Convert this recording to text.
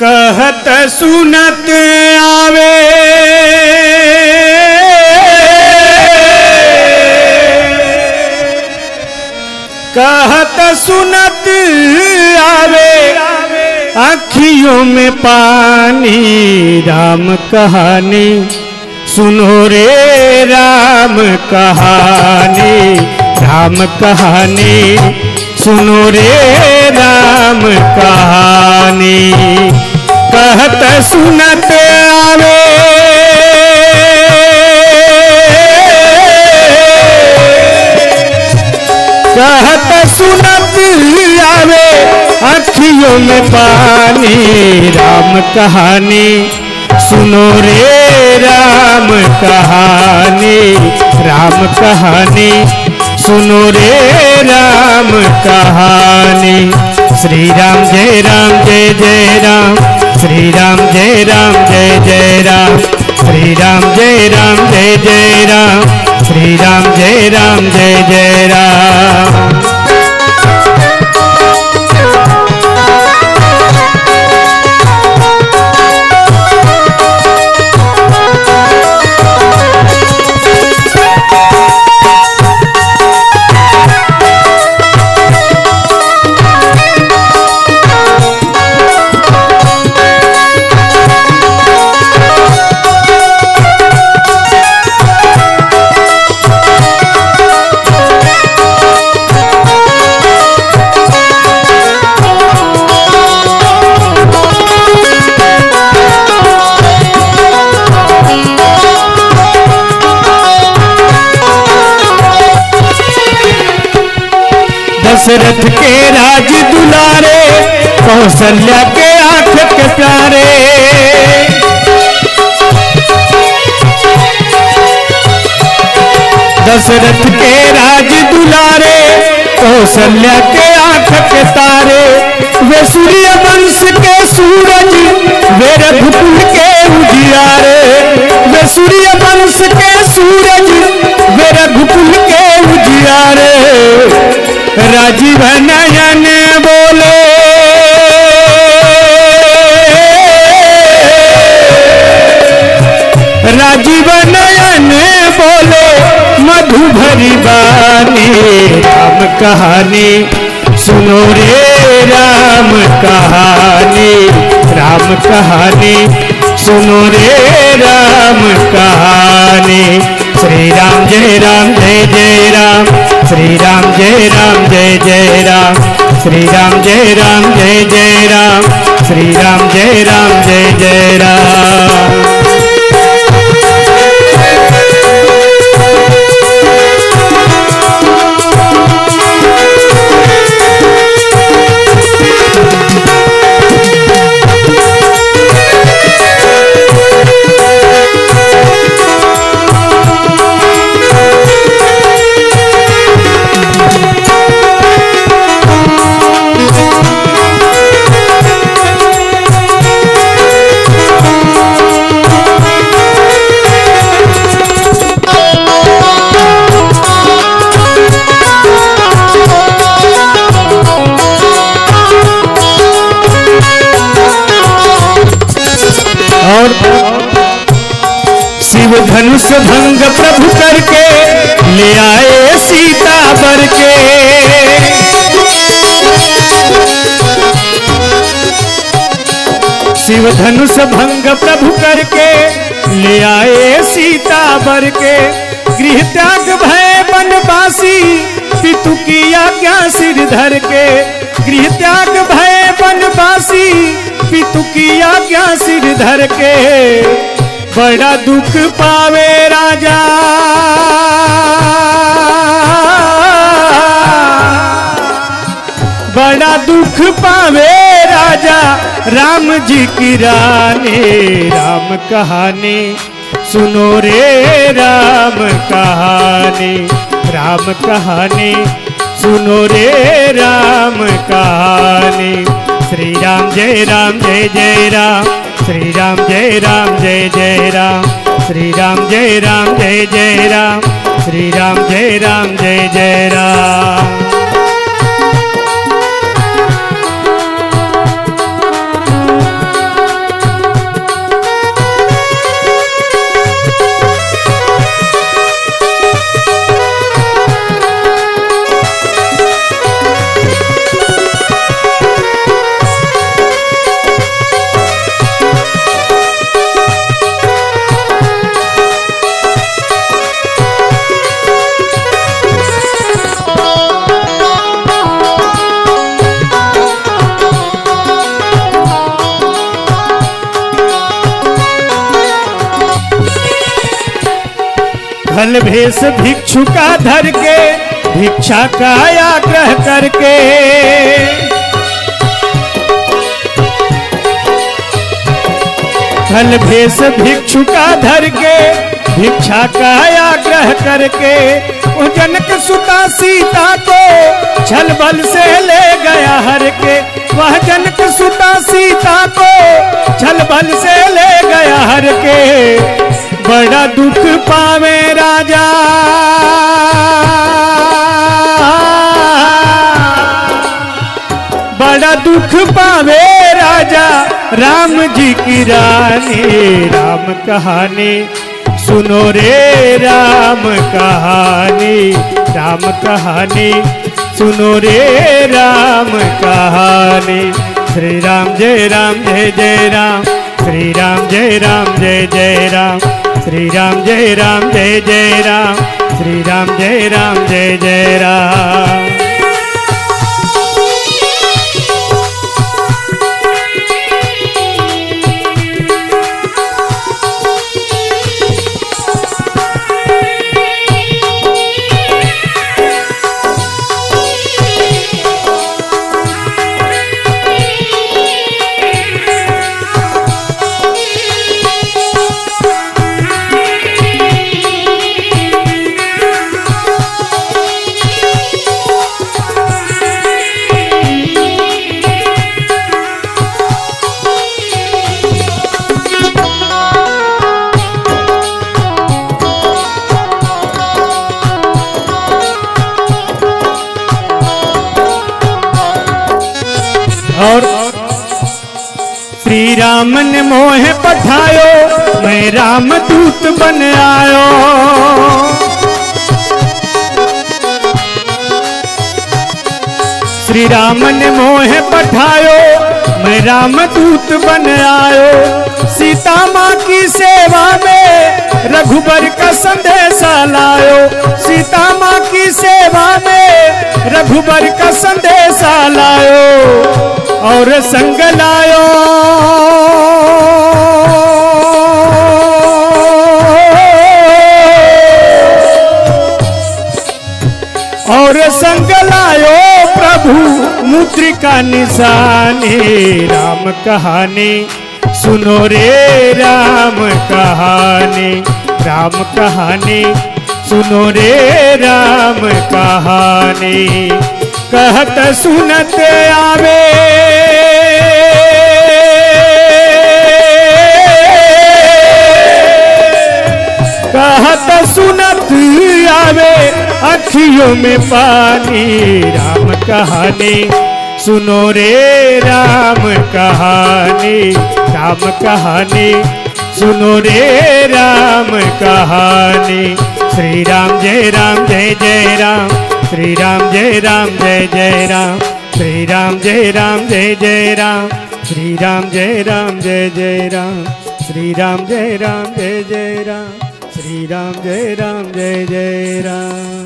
कहत सुनत आवे कहत सुनत आवे आँखियों में पानी। राम कहानी सुनो रे राम कहानी, राम कहानी सुनो रे राम कहानी। कहत सुनत आवे कहत सुनत आवे आँखियों में पानी। राम कहानी सुनो रे राम कहानी, राम कहानी सुनो रे राम कहानी। श्री राम जय राम, श्री राम जय राम जय राम, श्री राम जय राम जय राम, श्री राम जय राम जय राम। दशरथ के राज दुलारे, कौशल्या के आँख के प्यारे। दशरथ के राज दुलारे, कौशल्या के आँख के तारे। वे सूर्य वंश के सूरज, वे रघुकुल के उजियारे। वे सूर्य वंश के सूरज, वे रघुकुल के उजियारे। राजीव नयन बोले, राजीव नयन बोले मधु भरी बानी। राम कहानी सुनो रे राम कहानी, राम कहानी सुनो रे राम कहानी। श्री राम जय राम, श्री राम जय राम जय राम, श्री राम जय राम जय राम, श्री राम जय राम जय राम। शिव धनुष भंग प्रभु करके ले आए सीता बर के। शिव धनुष भंग प्रभु करके ले आए सीता बर के। गृह त्याग भय बनवासी, पितु की आज्ञा सिर धर के। गृह त्याग भय बनवासी, पितु की आज्ञा सिर धर के। बड़ा दुख पावे राजा, बड़ा दुख पावे राजा राम जी की रानी। राम कहानी सुनो रे राम कहानी, राम कहानी सुनो रे राम कहानी। श्री राम जय राम, श्री राम जय राम जय राम, श्री राम जय राम जय राम, श्री राम जय राम जय राम। खल भेष भिक्षु का धर के भिक्षा का आग्रह करके, खल भेष भिक्षु का धर के भिक्षा का आग्रह करके, वो जनक सुता सीता को छल बल से ले गया हर के, वह जनक सुता सीता को छल बल से ले गया हर के। बड़ा दुख पावे राजा बड़ा दुख पावे राजा राम जी की रानी। राम कहानी सुनो रे राम कहानी, राम कहानी सुनो रे राम कहानी। श्री राम जय जय राम, श्री राम जय जय राम, श्री राम जय जय राम, श्री राम जय जय राम। और श्री राम ने मोहे पठायो, मैं राम दूत बन आयो। श्री राम ने मोहे पठायो, मैं राम दूत बन आयो। सीता माँ की सेवा में रघुबर का संदेशा लायो, सीता माँ की सेवा में रघुबर का संदेशा लायो। और संग लायो और संग लायो प्रभु मुद्रिका निशानी। राम कहानी सुनो रे राम कहानी, राम कहानी सुनो रे राम कहानी। कहत सुनत आवे कहत सुनत आवे अखियों में पानी। राम कहानी सुनो रे राम कहानी, राम कहानी सुनो रे राम कहानी। श्री राम जय जय राम, श्री राम जय जय राम, श्री राम जय जय राम, श्री राम जय जय राम, श्री राम जय जय राम, श्री राम जय जय राम।